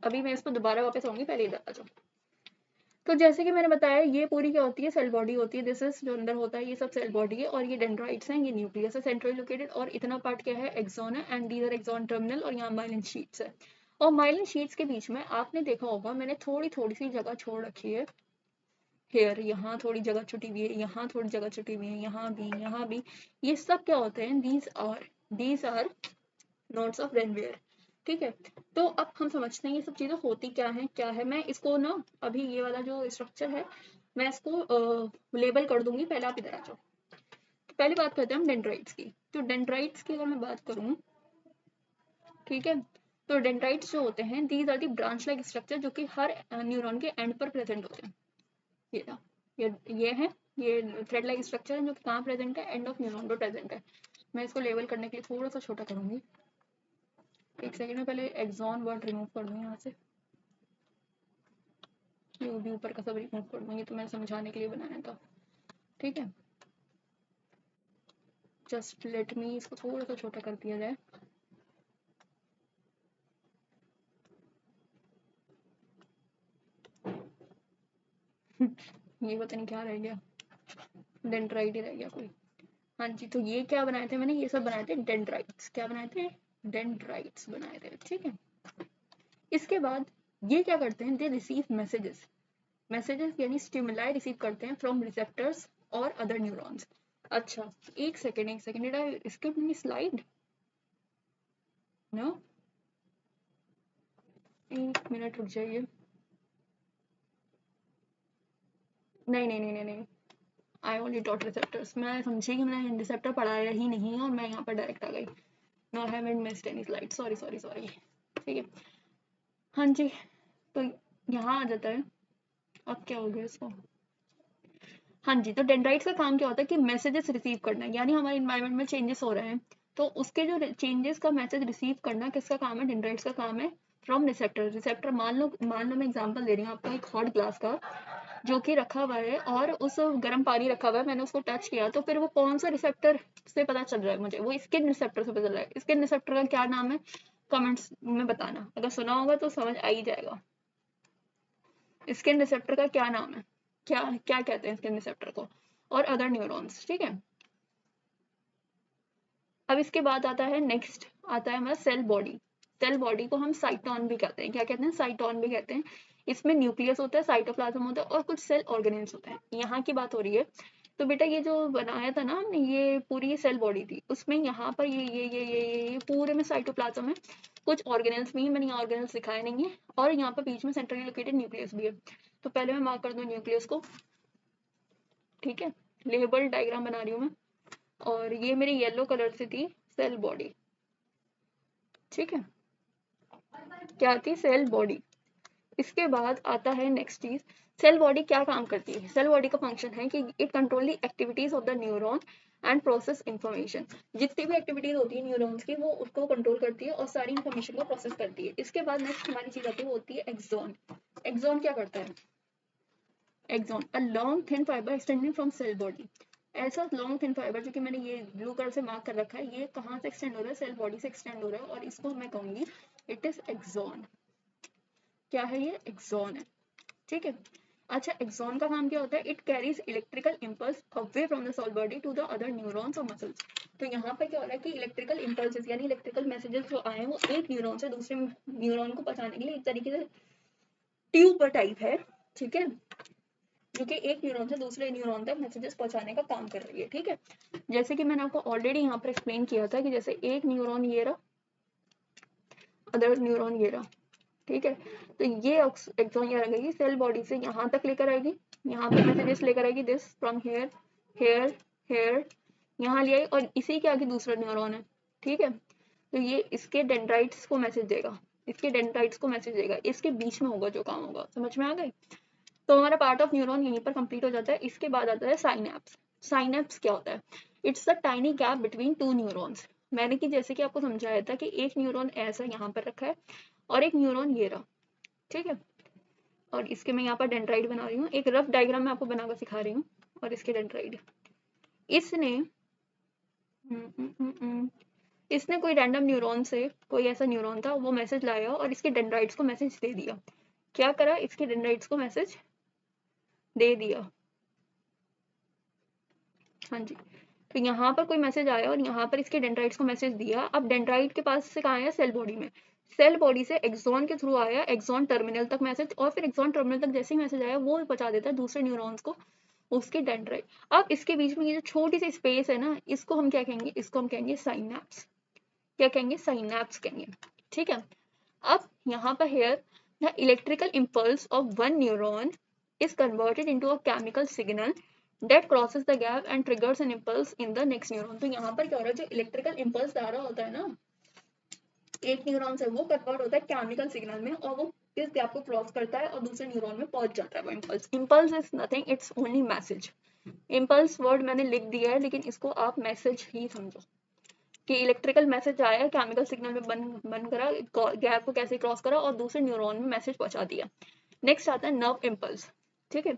अभी मैं इसको दोबारा वापस आऊंगी, पहले इधर आ जाओ। तो जैसे कि मैंने बताया, ये पूरी क्या होती है? सेल बॉडी होती है। दिस इज जो अंदर होता है, ये सब सेल बॉडी है, और ये डेंड्राइट्स हैं, ये न्यूक्लियस है सेंट्रली लोकेटेड, और इतना पार्ट क्या है? एक्सॉन है, and these are axon terminal, और यहाँ माइलिन शीट्स है। और माइलिन शीट्स के बीच में आपने देखा होगा, मैंने थोड़ी थोड़ी सी जगह छोड़ रखी है। हेयर, यहाँ थोड़ी जगह छुटी हुई है, यहाँ थोड़ी जगह छुटी हुई है, यहाँ भी, यहाँ भी। ये सब क्या होते हैं? दीज आर नोट्स ऑफ रेनवेयर, ठीक है। तो अब हम समझते हैं ये सब चीजें होती क्या है। मैं इसको ना, अभी ये वाला जो स्ट्रक्चर है, मैं इसको लेबल कर दूंगी। पहले आप इधर आ जाओ। तो पहले बात करते हैं हम डेंड्राइट्स की। तो डेंड्राइट्स की अगर मैं बात करूँ, ठीक है, तो डेंड्राइट्स जो होते हैं, these are the branch like structure, जो कि हर न्यूरॉन के एंड पर प्रेजेंट होते हैं। ये था, ये है, ये थ्रेड लाइक स्ट्रक्चर है, जो कि कहाँ प्रेजेंट है? एंड ऑफ न्यूरॉन पर प्रेजेंट है। मैं इसको लेबल करने के लिए थोड़ा सा छोटा करूंगी। एक सेकेंड में पहले एक्सॉन वर्ड रिमूव कर दूँ यहाँ से। ये भी ऊपर का सब रिमूव कर दूंगी, तो मैंने समझाने के लिए बनाया था, ठीक है। जस्ट लेट मी, इसको थोड़ा सा छोटा कर दिया जाए। ये पता नहीं क्या रह गया, डेंड्राइट ही रह गया कोई। हाँ जी, तो ये क्या बनाए थे मैंने, ये सब बनाए थे डेंड्राइट्स। क्या बनाए थे? डेंड्राइट्स बनाए थे, ठीक है। इसके बाद ये क्या करते हैं, दे रिसीव मैसेजेस। मैसेजेस यानी स्टिमुलाई रिसीव करते हैं फ्रॉम रिसेप्टर्स और अदर न्यूरॉन्स। अच्छा, एक second, did I skip any slide? No, एक मिनट रुक जाइए। नहीं, आई ओनली टॉट रिसेप्टर्स। मैं समझी कि मैंने रिसेप्टर पढ़ाया ही नहीं है और मैं यहाँ पर डायरेक्ट आ गई। No, I haven't missed any slide, sorry, ठीक है। हाँ जी, तो यहाँ आ जाता है। अब क्या हो गया इसको? हाँ जी, तो डेंड्राइट्स का काम क्या होता है कि मैसेजेस रिसीव करना है, यानी हमारे इन्वायरमेंट में चेंजेस हो रहे हैं, तो उसके जो चेंजेस का मैसेज रिसीव करना किसका काम है? डेंड्राइट्स का काम है। फ्रॉम रिसेप्टर मान लो मैं एग्जांपल दे रही हूँ आपको, एक हॉट ग्लास का जो कि रखा हुआ है और उस गर्म पानी रखा हुआ है, मैंने उसको टच किया, तो फिर वो कौन सा रिसेप्टर से पता चल रहा है मुझे? वो स्किन रिसेप्टर से पता चल रहा है। स्किन रिसेप्टर का क्या नाम है? कमेंट्स में बताना, अगर सुना होगा तो समझ आ ही जाएगा। स्किन रिसेप्टर का क्या नाम है, क्या क्या कहते हैं स्किन रिसेप्टर को? और अदर न्यूरॉन्स, ठीक है। अब इसके बाद आता है नेक्स्ट, आता है हमारा सेल बॉडी। सेल बॉडी को हम साइटोन भी कहते हैं। क्या कहते हैं? साइटोन भी कहते हैं। इसमें न्यूक्लियस होता है, साइटोप्लाज्म होता है और कुछ सेल ऑर्गेनेल्स होते हैं। यहाँ की बात हो रही है। तो बेटा ये जो बनाया था ना हमने, ये पूरी सेल बॉडी थी, उसमें यहाँ पर ये पूरे में साइटोप्लाज्म है। कुछ ऑर्गेनेल्स भी है, मैंने यहाँ ऑर्गेनेल्स दिखाए नहीं है, और यहाँ पर बीच में सेंट्रली लोकेटेड न्यूक्लियस भी है। तो पहले मैं मार्क कर दूँ न्यूक्लियस को, ठीक है। लेबल डायग्राम बना रही हूँ मैं, और ये मेरी येलो कलर से थी सेल बॉडी, ठीक है। क्या थी? Cell body. इसके बाद आता है नेक्स्ट चीज, सेल बॉडी क्या काम करती है? सेल बॉडी का फंक्शन है कि it control the activities of the neuron and process information. जितनी भी एक्टिविटीज होती है न्यूरॉन्स की, वो उसको कंट्रोल करती है और सारी इंफॉर्मेशन को प्रोसेस करती है। इसके बाद नेक्स्ट हमारी चीज आती है, वो होती है एक्सॉन। एक्सॉन क्या करता है? Axon, a long thin fibre extending from cell body. ऐसा लॉन्ग थिन फाइबर जो कि मैंने ये ब्लू कलर से मार्क कर रखा है, ये कहाँ से एक्सटेंड हो रहा है? सेल बॉडी से एक्सटेंड हो रहा है, और इसको मैं कहूंगी इट इज एक्सॉन। क्या है ये? एक्सॉन है, ठीक है। अच्छा, एक्सॉन का काम क्या होता है? It carries electrical impulse away from the cell body to the other neurons और मसल्स। तो यहाँ पे क्या हो रहा है कि इलेक्ट्रिकल इम्पल्सेस यानी इलेक्ट्रिकल मैसेजेस जो आए हैं, वो एक न्यूरॉन से दूसरे न्यूरॉन को पहुंचाने के लिए एक तरीके से ट्यूब पर टाइप है, ठीक है, जो कि एक न्यूरॉन से दूसरे न्यूरॉन तक मैसेजेस पहुंचाने का काम कर रही है, ठीक है। जैसे कि मैंने आपको ऑलरेडी यहाँ पर एक्सप्लेन किया था कि जैसे एक न्यूरॉन ये रहा, अदर न्यूरॉन ये रहा, ठीक है। तो ये एक्सॉन क्या रहेगी? सेल बॉडी से यहाँ तक लेकर आएगी, यहाँ पे मैसेजेस लेकर आएगी, this from here here here, यहाँ ले आई, और इसी के आगे दूसरा न्यूरॉन है, ठीक है। तो ये इसके डेंड्राइट्स को मैसेज देगा, इसके डेंड्राइट्स को मैसेज देगा, इसके बीच में होगा जो काम होगा। समझ में आ गए? तो हमारा पार्ट ऑफ न्यूरॉन यहीं पर कंप्लीट हो जाता है। इसके बाद आता है साइनेप्स। साइनेप्स क्या होता है? It's the tiny gap between two neurons. मैंने कि जैसे कि आपको समझाया था कि एक न्यूरॉन ऐसा यहाँ पर रखा है और एक न्यूरॉन ये रहा, ठीक है। और इसके मैं यहाँ पर डेंड्राइट बना रही हूँ, एक रफ डायग्राम मैं आपको बनाकर सिखा रही हूँ। और इसके डेंड्राइट, इसने इसने कोई रैंडम न्यूरॉन से, कोई ऐसा न्यूरॉन था, वो मैसेज लाया और इसके डेंड्राइट्स को मैसेज दे दिया। क्या करा? इसके डेंड्राइट्स को मैसेज दे दिया, हाँ जी। तो यहाँ पर कोई मैसेज आया और यहाँ पर इसके डेंड्राइट्स को मैसेज दिया। अब डेंड्राइट के पास से कहाँ आया? सेल बॉडी में। सेल बॉडी से एक्सॉन के थ्रू आया एक्सॉन टर्मिनल तक मैसेज, और फिर एक्सॉन टर्मिनल तक जैसे ही मैसेज आया वो पहुंचा देता है दूसरे न्यूरॉन्स को उसके डेंड्राइट। अब इसके बीच में ये जो छोटी सी स्पेस है ना, इसको हम क्या कहेंगे? इसको हम कहेंगे साइनैप्स। क्या कहेंगे? साइनैप्स कहेंगे, ठीक है। अब यहाँ पर here the electrical impulse of one neuron is converted into a chemical signal that crosses the gap and triggers an impulse in the next neuron। तो यहाँ पर क्या हो रहा है? जो इलेक्ट्रिकल इम्पल्स आ रहा होता है ना एक न्यूरॉन से, वो कन्वर्ट होता है केमिकल सिग्नल में, और वो इस गैप को क्रॉस करता है और दूसरे न्यूरॉन में पहुंच जाता है वो impulse. Impulse is nothing, it's only message. Impulse word मैंने लिख दिया है, लेकिन इसको आप मैसेज ही समझो कि इलेक्ट्रिकल मैसेज आया, केमिकल सिग्नल में बन करा, गैप को कैसे क्रॉस करा और दूसरे न्यूरॉन में मैसेज पहुंचा दिया। नेक्स्ट आता है नर्व इम्पल्स, ठीक है।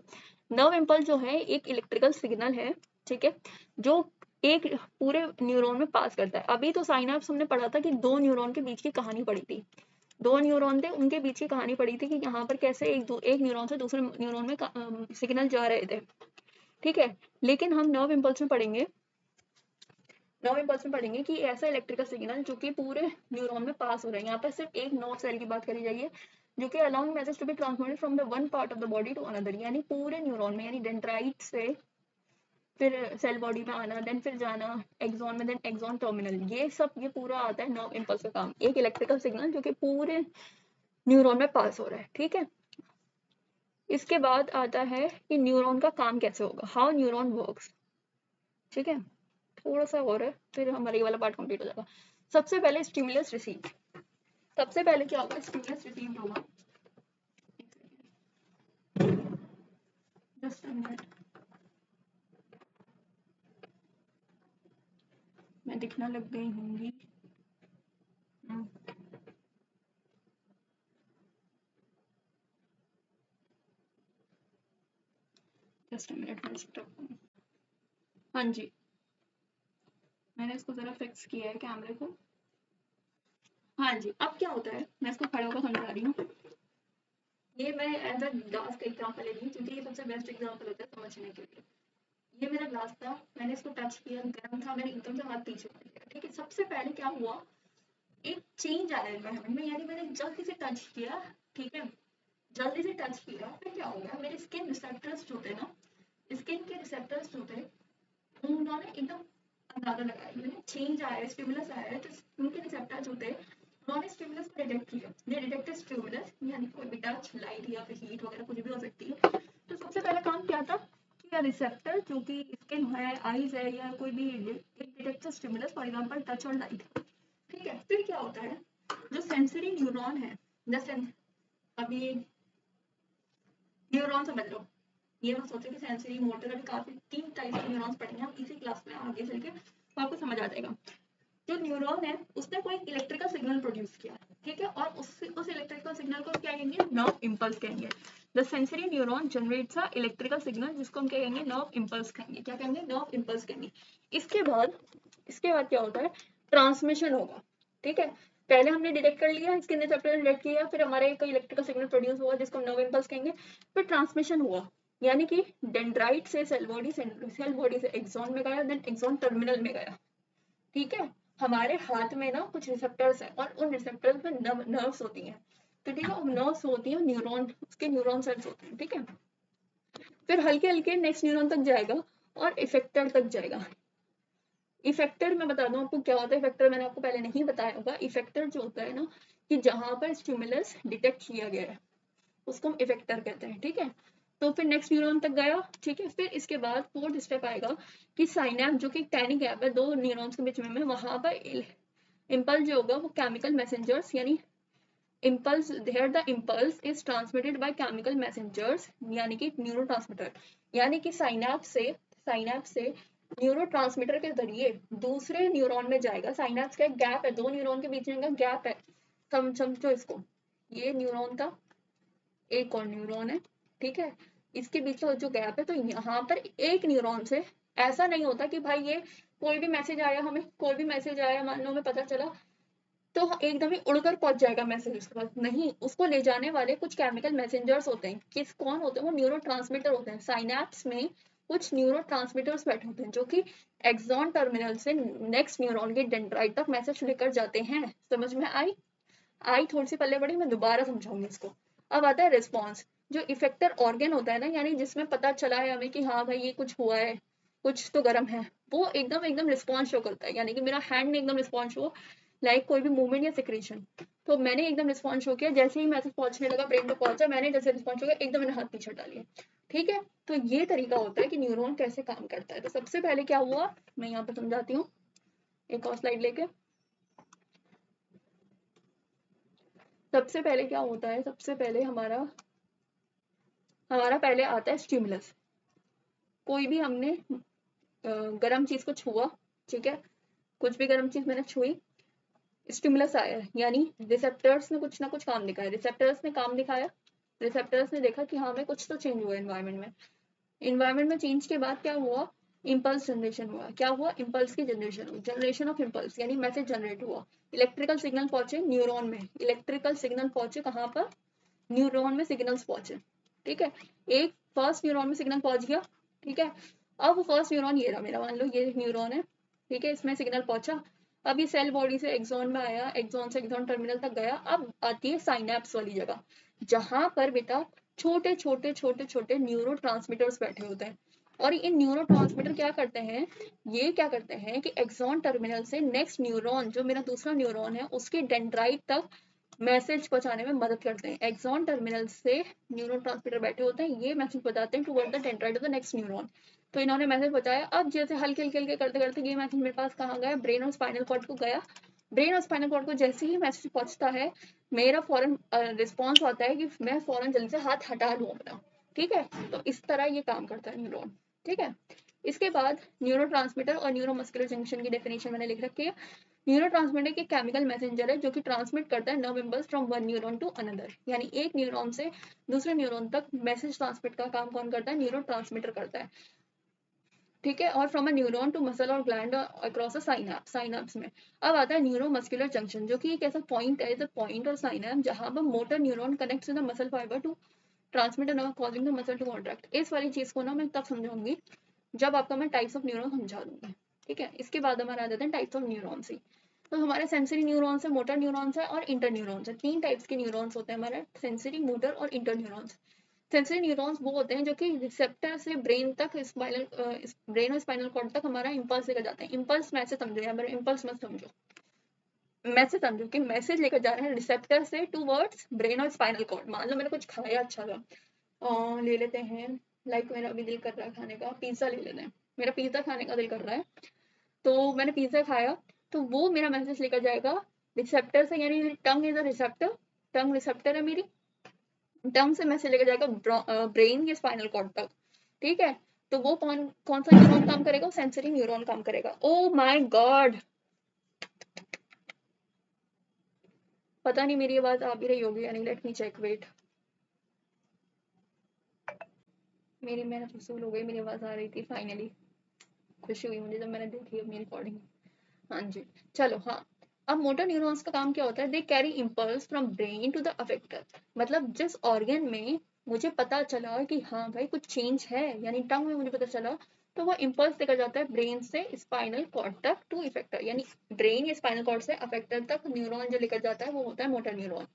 नर्व इम्पल्स जो है एक इलेक्ट्रिकल सिग्नल है, ठीक है, जो एक पूरे न्यूरॉन में पास करता है। अभी तो साइनाप्स हमने पढ़ा था कि दो न्यूरॉन के बीच की कहानी पढ़ी थी, दो न्यूरॉन थे उनके बीच की कहानी पढ़ी थी कि यहाँ पर कैसे एक न्यूरॉन से दूसरे न्यूरॉन में सिग्नल जा रहे थे, ठीक है। लेकिन हम नर्व इम्पल्स में पढ़ेंगे, नर्व इम्पल्स में पढ़ेंगे कि ऐसा इलेक्ट्रिकल सिग्नल जो कि पूरे न्यूरॉन में पास हो रहा है। यहाँ पर सिर्फ एक नर्व सेल की बात करी जाइए जो कि allowing message to be transmitted from the one part of the body to another, यानी पूरे न्यूरॉन में, यानी डेंड्राइट से फिर सेल बॉडी में आना, देन फिर जाना एक्सॉन में, देन एक्सॉन टर्मिनल, ये सब ये पूरा आता है नर्व इम्पल्स का काम। एक इलेक्ट्रिकल सिग्नल जो कि पूरे न्यूरॉन में पास हो रहा है, ठीक है। इसके बाद आता है कि न्यूरॉन का काम कैसे होगा, हाउ न्यूरॉन वर्क्स, ठीक है। थोड़ा सा और है फिर हमारा ये वाला पार्ट कंप्लीट हो जाएगा। सबसे पहले स्टिमुलस रिसीव, सबसे पहले क्या होगा, स्टिमुलस रिसीव होगा, जस्ट अ मिनट, मैं दिखना लग गई होंगी। जस्ट अ मिनट, मैं स्टॉप। हाँ जी, मैंने इसको जरा फिक्स किया है कैमरे को। हाँ जी, अब क्या होता है, मैं इसको खड़े होकर समझा रही हूँ। ये मैं एज अ ग्लास का एग्जाम्पल ले रही हूँ क्योंकि ये सबसे बेस्ट एग्जाम्पल होता है समझने के लिए। ये मेरा ग्लास था, मैंने इसको टच किया, गर्म था, मैंने एकदम से हाथ पीछे कर लिया, ठीक है। सबसे पहले क्या हुआ, एक चेंज आ रहा है एनवायरमेंट में, यानी मैंने जल्दी से टच किया, ठीक है, जल्दी से टच किया, फिर क्या हो गया, मेरे स्किन रिसेप्टर्स जो थे ना, स्किन के रिसेप्टर्स जो थे उन्होंने एकदम अंदाजा लगाया, मैंने चेंज आया है, स्टिमुलस आया है, तो उनके रिसेप्टर जो थे उन्होंने स्टिमुलस को डिटेक्ट किया, दे डिटेक्टेड स्टिमुलस, यानी कोई भी टच, लाइट या फिर हीट वगैरह कुछ भी हो सकती है। तो सबसे पहला काम क्या था कि या रिसेप्टर जो कि स्किन है, आईज है, या कोई भी detected stimulus, for example touch और लाइट, ठीक है। फिर क्या होता है, जो सेंसरी न्यूरॉन है, जैसे अभी न्यूरॉन समझ लो, ये मत सोचो कि सेंसरी मोटर, अभी काफी 3 टाइप के न्यूरॉन्स पढ़ेंगे हम इसी क्लास में, आगे चल के तो आपको समझ आ जाएगा। जो न्यूरॉन है उसने कोई इलेक्ट्रिकल सिग्नल प्रोड्यूस किया, ठीक है, और उस इलेक्ट्रिकल सिग्नल को क्या कहेंगे, नर्व इम्पल्स कहेंगे। The sensory neuron generates a electrical signal जिसको हम क्या कहेंगे, नर्व इम्पल्स कहेंगे, क्या कहेंगे, नर्व इम्पल्स कहेंगे। इसके बाद क्या होता है, ट्रांसमिशन होगा, ठीक है। पहले हमने डिटेक्ट कर लिया, स्किन रिसेप्टर डिटेक्ट किया, फिर हमारे एक इलेक्ट्रिकल सिग्नल प्रोड्यूस हुआ जिसको नर्व इम्पल्स कहेंगे, फिर ट्रांसमिशन हुआ, यानी कि डेंड्राइट से सेल बॉडी से एक्सॉन में गया, देन एक्सॉन टर्मिनल में गया, ठीक है। हमारे हाथ में ना कुछ रिसेप्टर्स हैं और उन रिसेप्टर्स में नर्व्स होती हैं, तो ठीक है, नर्व्स होती हैं, न्यूरॉन, उसके न्यूरॉन सेल्स होते हैं, ठीक है। फिर हल्के हल्के नेक्स्ट न्यूरॉन तक जाएगा और इफेक्टर तक जाएगा। इफेक्टर मैं बता दूं आपको क्या होता है, इफेक्टर मैंने आपको पहले नहीं बताया होगा। इफेक्टर जो होता है ना, कि जहां पर स्टिमुलस डिटेक्ट किया गया है उसको हम इफेक्टर कहते हैं, ठीक है। तो फिर नेक्स्ट न्यूरॉन तक गया, ठीक है। फिर इसके बाद फोर्थ स्टेप आएगा कि साइनैप्स, जो कि टाइनी गैप है दो न्यूरॉन्स के बीच में, वहां पर इम्पल्स जो होगा वो केमिकल मैसेंजर्स, यानी impulse there the impulse is transmitted by chemical messengers, यानी कि न्यूरोट्रांसमीटर, यानी कि साइनैप्स से न्यूरोट्रांसमीटर के जरिए दूसरे न्यूरॉन में जाएगा। साइनैप्स का एक गैप है, दो न्यूरॉन के बीच में का गैप है, समझो इसको, ये न्यूरॉन था, एक और न्यूरॉन है, ठीक है, इसके बीच का जो गैप है, तो यहाँ पर एक न्यूरॉन से ऐसा नहीं होता कि भाई ये कोई भी मैसेज आया, हमें कोई भी मैसेज आया, मान लो हमें पता चला, तो एकदम ही उड़कर पहुंच जाएगा मैसेज उसके पास, नहीं, उसको ले जाने वाले कुछ केमिकल मैसेंजर्स होते हैं। कौन होते हैं वो, न्यूरो होते हैं। साइनैप्स में कुछ न्यूरो बैठे होते हैं जो कि एक्सॉन टर्मिनल से नेक्स्ट न्यूरॉन के डेंड्राइट तक मैसेज लेकर जाते हैं। समझ में आई थोड़ी सी पल्ले पड़ी, मैं दोबारा समझाऊंगी इसको। अब आता है रिस्पॉन्स, जो इफेक्टर ऑर्गन होता है ना, यानी जिसमें पता चला है हमें कि हाँ भाई ये कुछ हुआ है, कुछ तो गर्म है, वो एकदम एकदम रिस्पॉन्स शो करता है, यानी कि मेरा हैंड में एकदम रिस्पॉन्स शो, लाइक कोई भी मूवमेंट या सिक्रेशन, तो मैंने एकदम रिस्पॉन्स शो किया, जैसे ही मैसेज पहुंचने लगा, ब्रेन में पहुंचा, मैंने जैसे रिस्पॉन्स शो किया, एकदम मैंने हाथ पीछे डाल लिया, ठीक है। तो ये तरीका होता है कि न्यूरॉन कैसे काम करता है। तो सबसे पहले क्या हुआ, मैं यहाँ पे समझाती हूँ, एक और स्लाइड लेके। सबसे पहले क्या होता है, सबसे पहले हमारा पहले आता है स्टिमुलस। कोई भी हमने गर्म चीज को छुआ, ठीक है, कुछ भी गर्म चीज मैंने छुई, स्टिमुलस आया, यानी रिसेप्टर्स ने कुछ ना कुछ काम दिखाया, रिसेप्टर्स ने काम दिखाया, रिसेप्टर्स ने देखा कि हाँ भाई कुछ तो चेंज हुआ एनवायरनमेंट में। इन्वायरमेंट में चेंज के बाद क्या हुआ, इम्पल्स जनरेशन हुआ। क्या हुआ, इम्पल्स की जनरेशन हुई, जनरेशन ऑफ इम्पल्स यानी मैसेज जनरेट हुआ। इलेक्ट्रिकल सिग्नल पहुंचे न्यूरॉन में, इलेक्ट्रिकल सिग्नल पहुंचे कहाँ पर, न्यूरॉन में सिग्नल्स पहुंचे। ठीक है, एक फर्स्ट न्यूरॉन में सिग्नल पहुंच गया। ठीक है, अब फर्स्ट न्यूरॉन ये रहा मेरा, मान लो ये न्यूरॉन है। ठीक है, इसमें सिग्नल पहुंचा। अब ये सेल बॉडी से एक्सॉन में आया, एक्सॉन से एक्सॉन टर्मिनल तक गया। अब आती है साइनेप्स वाली जगह, जहां पर बेटा छोटे छोटे छोटे छोटे न्यूरो बैठे होते हैं। और इन न्यूरो क्या करते हैं, ये क्या करते हैं कि एक्सॉन टर्मिनल से नेक्स्ट न्यूरॉन, जो मेरा दूसरा न्यूरॉन है, उसके डेंड्राइट तक मैसेज पहुंचाने में मदद करते हैं। एक्सॉन टर्मिनल से न्यूरोट्रांसमीटर बैठे होते हैं, ये मैसेज बताते हैं toward the dendrite of the next neuron. तो इन्होंने मैसेज पहुंचाया। अब जैसे हल्के हल्के हल्के करते करते ये मैसेज मेरे पास कहाँ गया, ब्रेन और स्पाइनल कॉर्ड को गया। ब्रेन और स्पाइनल कॉर्ड को जैसे ही मैसेज पहुंचता है, मेरा फौरन रिस्पॉन्स आता है कि मैं फौरन जल्दी से हाथ हटा लूँ अपना। ठीक है, तो इस तरह ये काम करता है न्यूरॉन। ठीक है, इसके बाद न्यूरोट्रांसमीटर और न्यूरोमस्कुलर जंक्शन की डेफिनेशन मैंने लिख रखी है। न्यूरोट्रांसमीटर एक केमिकल मैसेंजर है जो कि ट्रांसमिट करता है nerve impulse from one neuron to another, यानी एक न्यूरॉन से दूसरे न्यूरॉन तक मैसेज ट्रांसमिट का काम कौन करता है, न्यूरोट्रांसमीटर करता है। ठीक है, और from a neuron to muscle और gland across a synapse. Synapse में अब आता है न्यूरोमस्कुलर जंक्शन, जो कि एक ऐसा पॉइंट है, द पॉइंट और साइनैप्स जहां पर motor neuron connects with the muscle fibre to transmit a nerve causing the muscle to contract. इस वाली चीज को ना मैं तब समझाऊंगी जब आपका मैं टाइप्स ऑफ न्यूरॉन समझा दूंगी। ठीक है, इसके बाद हमारा आ जाते हैं टाइप्स ऑफ न्यूरॉन्स ही। तो हमारे सेंसरी न्यूरॉन्स है, मोटर न्यूरॉन्स है और इंटर न्यूरॉन्स है। तीन टाइप्स के न्यूरॉन्स होते हैं हमारे, सेंसरी, मोटर और इंटर न्यूरॉन्स। सेंसरी न्यूरॉन्स वो होते हैं जो कि रिसेप्टर से ब्रेन तक, स्पाइनल ब्रेन और स्पाइनल कॉर्ड तक हमारा इम्पल्स लेकर जाते हैं। इम्पल्स मैसेज समझो, यहाँ पर इम्पल्स मत समझो, मैसेज समझो कि मैसेज लेकर जा रहे हैं रिसेप्टर से टूवर्ड्स ब्रेन और स्पाइनल कॉर्ड। मान लो मैंने कुछ खाया अच्छा था, ले लेते हैं, लाइक मेरा अभी दिल कर रहा है खाने का, पिज्जा ले लेते हैं, मेरा पिज्जा खाने का दिल कर रहा है, तो मैंने पिज्जा खाया, तो वो मेरा मैसेज लेकर जाएगा रिसेप्टर से, यानी tongue is a receptor, tongue receptor है मेरी, टंग से मैसेज लेकर जाएगा ब्रेन या स्पाइनल कॉर्ड तक। ठीक है, तो वो कौन कौन सा न्यूरॉन काम करेगा, सेंसरी न्यूरॉन काम करेगा। ओ माय गॉड, पता नहीं मेरी आवाज आ भी रही होगी या नहीं, लेट मी चेक, वेट, मेरी मेहनत वसूल हो गई, मेरी आवाज आ रही थी फाइनली, खुशी हुई मुझे जब मैंने देखी अपनी रिकॉर्डिंग। हाँ जी, चलो हाँ। अब मोटर न्यूरॉन्स का काम क्या होता है, they carry impulse from brain to the effector. मतलब जिस ऑर्गन में मुझे पता चला कि हाँ भाई कुछ चेंज है, यानी टंग में मुझे पता चला, तो वो इम्पल्स लेकर जाता है ब्रेन से स्पाइनल कॉर्ड तक टू इफेक्टर, यानी ब्रेन या स्पाइनल कॉर्ड से अफेक्टर तक न्यूरॉन जो लेकर जाता है वो होता है मोटर न्यूरॉन।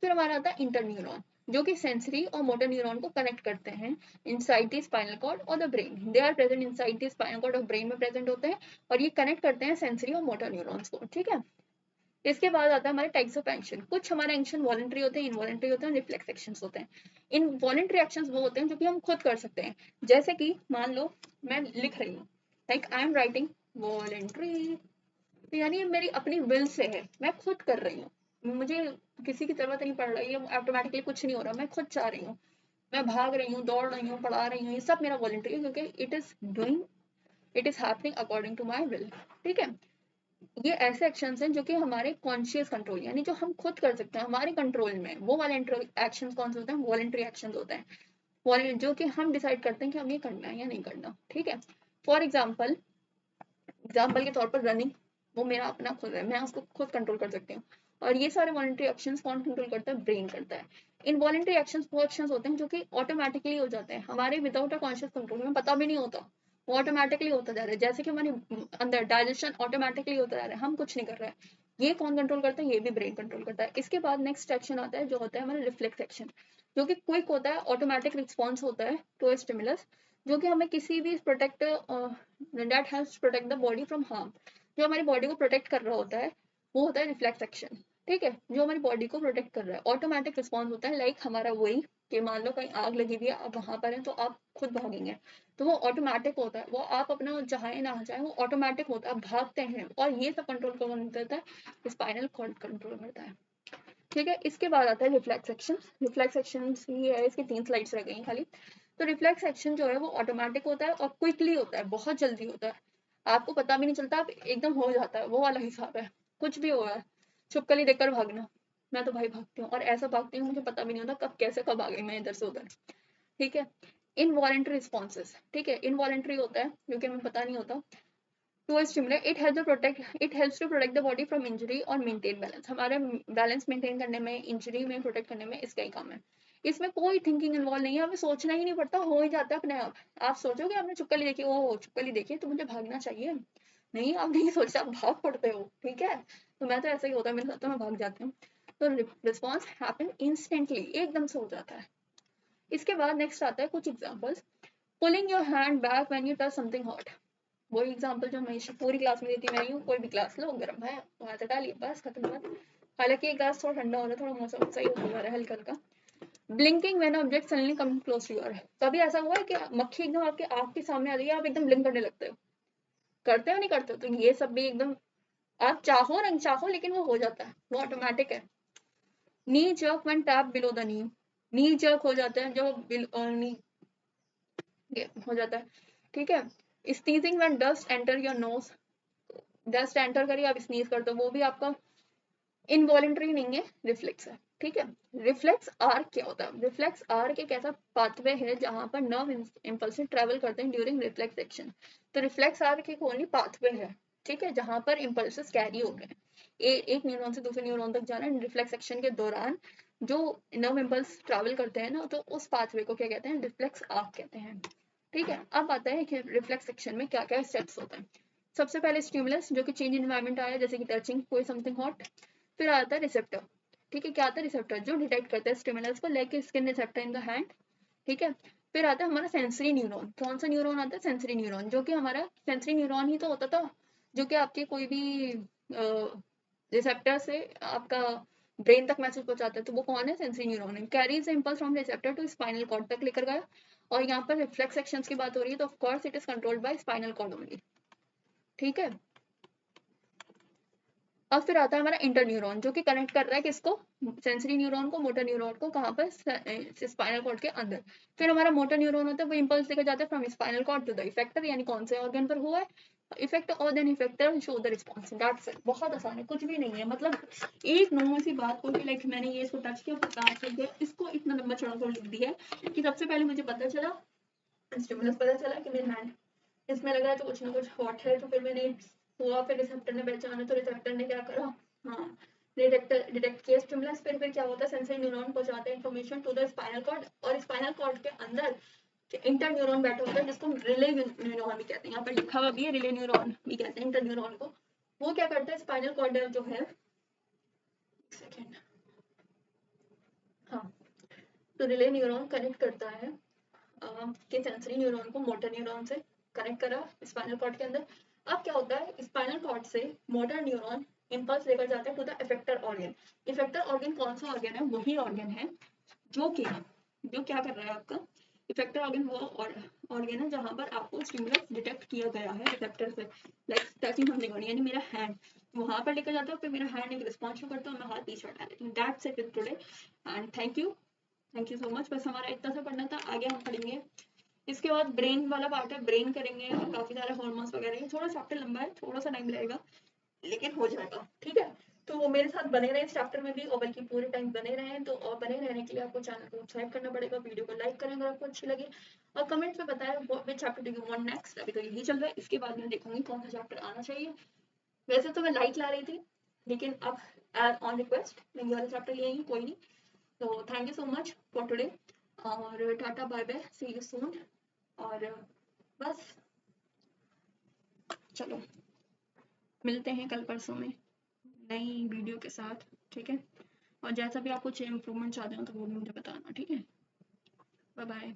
फिर हमारा आता है इंटर न्यूरॉन, जो कि सेंसरी और मोटर न्यूरॉन को कनेक्ट करते हैं इनसाइड द स्पाइनल कॉर्ड और the brain. They are present inside the spinal cord और ब्रेन में प्रेजेंट होते हैं, और ये कनेक्ट करते हैं सेंसरी और मोटर न्यूरॉन्स को। ठीक है, इसके बाद आता है हमारे टाइप्स ऑफ एक्शन। कुछ हमारे एक्शन वॉलंटरी होते हैं, इनवॉलंटरी होते हैं, रिफ्लेक्स एक्शंस होते हैं। इन वॉलंटरी एक्शंस वो होते हैं जो कि हम खुद कर सकते हैं, जैसे कि मान लो मैं लिख रही हूँ, like I am writing voluntary, तो यानी ये मेरी अपनी विल से है, मैं खुद कर रही हूँ, मुझे किसी की जरूरत नहीं पड़ रही है, ऑटोमेटिकली कुछ नहीं हो रहा, मैं खुद चाह रही हूँ, मैं भाग रही हूँ, दौड़ रही हूँ, पढ़ा रही हूँ, ये सब मेरा वॉलंटरी है, क्योंकि it is doing, it is happening according to my will. ठीक है, ये ऐसे एक्शंस हैं जो कि हमारे कॉन्शियस कंट्रोल, यानी जो हम खुद कर सकते हैं, हमारे कंट्रोल में, वो वाले एक्शंस कौन से होते हैं, वॉलंटरी एक्शंस होते हैं, जो कि हम डिसाइड करते हैं कि हम ये करना है या नहीं करना। ठीक है, फॉर एग्जाम्पल, एग्जाम्पल के तौर पर रनिंग, वो मेरा अपना खुद है, मैं उसको खुद कंट्रोल कर सकती हूँ। और ये सारे वॉलंटरी एक्शंस कौन कंट्रोल करता है, ब्रेन करता है। इन वॉलंटरी एक्शंस वो एक्शंस होते हैं जो कि ऑटोमेटिकली हो जाते हैं हमारे विदाउट अ कॉन्शियस कंट्रोल, में पता भी नहीं होता, वो ऑटोमेटिकली होता जा रहा है, जैसे कि हमारे अंदर डाइजेशन ऑटोमेटिकली होता जा रहा है, हम कुछ नहीं कर रहे हैं। ये कौन कंट्रोल करता है, ये भी ब्रेन कंट्रोल करता है। इसके बाद नेक्स्ट एक्शन आता है जो होता है हमारा रिफ्लेक्स एक्शन, जो कि क्विक होता है, ऑटोमेटिक रिस्पॉन्स होता है टू स्टिमुलस, जो कि हमें किसी भी protect that helps protect the body from harm, जो हमारी बॉडी को प्रोटेक्ट कर रहा होता है, वो होता है रिफ्लेक्स एक्शन। ठीक है, जो हमारी बॉडी को प्रोटेक्ट कर रहा है, ऑटोमेटिक रिस्पॉन्स होता है, लाइक हमारा वही कि मान लो कहीं आग लगी हुई है, आप वहां पर हैं तो आप खुद भागेंगे, तो वो ऑटोमेटिक होता है, वो आप अपना चाहे ना चाहे वो ऑटोमेटिक होता है, आप भागते हैं, और ये सब कंट्रोल कौन करता है, स्पाइनल कॉर्ड कंट्रोल करता है। ठीक है, इसके बाद आता है रिफ्लेक्स एक्शन। रिफ्लेक्स एक्शन ही है, इसकी 3 स्लाइड्स रह गई खाली। तो रिफ्लेक्स एक्शन जो है वो ऑटोमेटिक होता है और क्विकली होता है, बहुत जल्दी होता है, आपको पता भी नहीं चलता, आप एकदम हो जाता है, वो वाला हिसाब है, कुछ भी हो रहा है, छुपकली देखकर भागना। मैं तो भाई भागती हूँ, और ऐसा भागती हूँ मुझे पता भी नहीं होता कब कैसे कब आ गई मैं इधर से उधर, ठीक है। इनवॉलेंट्री रिस्पॉन्सेज, ठीक है, इनवॉलेंट्री होता है क्योंकि हमें पता नहीं होता। To a stimulus it helps to protect the body from injury और मेंटेन बैलेंस, हमारे बैलेंस मेंटेन करने में, इंजरी में प्रोटेक्ट करने में इसका ही काम है। इसमें कोई थिंकिंग इन्वॉल्व नहीं है, हमें सोचना ही नहीं पड़ता, हो ही जाता है अपने आप। आप सोचोगे आपने छिपकली देखी, ओ छिपकली देखी तो मुझे भागना चाहिए, नहीं आप नहीं सोचते, आप भाग पड़ते हो, ठीक है। तो मैं तो ऐसा ही होता है मेरे साथ, तो मैं भाग जाती हूँ। तो रिस्पॉन्स हैपन इंस्टेंटली, एकदम से हो जाता है। इसके बाद नेक्स्ट आता है कुछ examples. Pulling your hand back when you touch something hot, वही एग्जांपल जो हमेशा पूरी क्लास में देती मैं हूँ, कोई भी क्लास लो, गर्म है वहां से डालिए, बस खत्म बात। हालांकि ये क्लास थोड़ा ठंडा हो रहा है, थोड़ा मौसम सही होता जा रहा है हल्का हल्का। Blinking when object suddenly come close to your, कभी ऐसा हुआ है कि मक्खी एकदम आपके आँख के सामने आ रही है, आप एकदम ब्लिंक करने लगते हो, करते हो नहीं करते हो? तो ये सब भी एकदम, आप चाहो ना चाहो लेकिन वो हो जाता है, वो ऑटोमेटिक है। नी jerk when tap below the knee, knee jerk हो जाता है जो नी हो जाता है, ठीक है। Sneezing when dust enter your nose, dust enter करिए आप स्नीज करते हो, वो भी आपका इनवॉलेंट्री नहीं है, रिफ्लेक्स है, ठीक है। रिफ्लेक्स आर्क क्या होता है? रिफ्लेक्स आर्क एक ऐसा पाथवे है जहां पर नर्व इम्पल्स ट्रेवल करते हैं ड्यूरिंग रिफ्लेक्स एक्शन। तो रिफ्लेक्स आर्क एक ओनली पाथवे है, ठीक है, जहां पर इम्पल्सेस कैरी हो रहे हैं, एक न्यूरॉन से दूसरे न्यूरॉन तक जाना है रिफ्लेक्स एक्शन के दौरान, जो नर्व इम्पल्स ट्रेवल करते हैं ना, तो उस पाथवे को क्या कहते हैं? रिफ्लेक्स आर्क कहते हैं, ठीक है। अब आता है कि रिफ्लेक्स एक्शन में क्या क्या स्टेप्स होते हैं। सबसे पहले स्टिमुलस, जो कि चेंज इन्वायरमेंट आया, जैसे कि टचिंग कोई समथिंग हॉट। फिर आता है रिसेप्टर, ठीक है, क्या आता है? रिसेप्टर, जो डिटेक्ट करता है स्टिमुलस को, लेके skin receptor in the hand, ठीक है। फिर आता है हमारा सेंसरी न्यूरॉन, कौन सा न्यूरॉन आता है? सेंसरी न्यूरॉन, जो कि हमारा सेंसरी न्यूरॉन ही तो होता था जो कि आपके कोई भी रिसेप्टर से आपका ब्रेन तक मैसेज पहुंचाता है, तो वो कौन है? सेंसरी न्यूरॉन है। Carries impulse from receptor to spinal cord तक लेकर गया, और यहाँ पर रिफ्लेक्स एक्शंस की बात हो रही है, तो of course it is controlled by spinal cord only, ठीक है। अब फिर आता है हमारा इंटर न्यूरॉन, जो कि कनेक्ट कर रहा है किसको? सेंसरी न्यूरॉन को, मोटर न्यूरॉन को, कहाँ पर? स्पाइनल कॉर्ड के अंदर। फिर हमारा मोटर न्यूरॉन होता है, वो इंपल्स लेकर जाता है from spinal cord to the effector, यानी कौन से ऑर्गन पर हुआ है इफेक्ट, और then effector show the response, that's it. बहुत आसान है, कुछ भी नहीं है, मतलब एक नॉर्मल सी बात को भी, लाइक मैंने ये इसको टच किया, पता चल गया, इसको इतना लंबा चौड़ा कर लिख दिया है कि सबसे पहले मुझे पता चला, स्टिमुलस पता चला कि मेरे हैंड इसमें लगा है तो कुछ ना कुछ हॉट है, तो फिर मैंने हुआ, फिर रिसेप्टर ने पहचाना, तो रिसेप्टर ने क्या करा, हाँ, डिटेक्ट किया स्टिमुलस। फिर क्या होता है? सेंसरी न्यूरॉन पहुंचाते हैं information to the spinal cord, और स्पाइनल कॉर्ड के अंदर इंटर न्यूरॉन बैठा होता है, जिसको रिले न्यूरॉन भी कहते हैं, यहाँ पर लिखा हुआ भी है, रिले न्यूरॉन भी कहते हैं इंटर न्यूरॉन को। वो क्या करता है? स्पाइनल कॉर्ड जो है, सेकेंड, हाँ, तो रिले न्यूरॉन कनेक्ट करता है कि सेंसरी न्यूरॉन को मोटर न्यूरॉन से, कनेक्ट करा स्पाइनल कॉर्ड के अंदर। अब क्या होता है? स्पाइनल कॉर्ड से मोटर न्यूरॉन इम्पल्स लेकर जाते हैं to the effector organ. Effector organ कौन सा ऑर्गन है? वही ऑर्गन है जो कि जो क्या कर रहा है आपका इफेक्टर ऑर्गन, वो ऑर्गन है जहां पर आपको स्टिमुलस डिटेक्ट किया गया है रिसेप्टर से, लाइक टचिंग समथिंग ऑन, यानी मेरा हैंड वहां पर लेकर जाता हूँ, फिर मेरा हैंड एक रिस्पॉन्स शो करता हूँ, मैं हाथ पीछे हटा देती हूँ। That's it today, and thank you so much. बस हमारा इतना सा पढ़ना था, आगे हम पढ़ेंगे। इसके बाद ब्रेन वाला पार्ट है, ब्रेन करेंगे, और काफी सारे हॉर्मोन्स वगैरह, थोड़ा चैप्टर लंबा है, थोड़ा सा टाइम लगेगा, लेकिन हो जाएगा, ठीक है। तो वो मेरे साथ बने रहे इस चैप्टर में भी, और बल्कि पूरे टाइम बने रहे। तो और बने रहने के लिए आपको चैनल को सब्सक्राइब करना पड़ेगा, वीडियो को लाइक करें अगर आपको अच्छी लगे, और कमेंट्स में बताएं which chapter do you want next. अभी तो यही चल रहा है, इसके बाद मैं देखूंगी कौन सा चैप्टर आना चाहिए। वैसे तो मैं लाइट ला रही थी, लेकिन अब ऑन रिक्वेस्ट मैं ये वाला चैप्टर ले आई हूँ, कोई नहीं। तो thank you so much for today, और tata bye bye, see you soon. और बस, चलो मिलते हैं कल परसों में नई वीडियो के साथ, ठीक है। और जैसा भी आप कुछ इम्प्रूवमेंट चाहते हो तो वो भी मुझे बताना, ठीक है। Bye bye.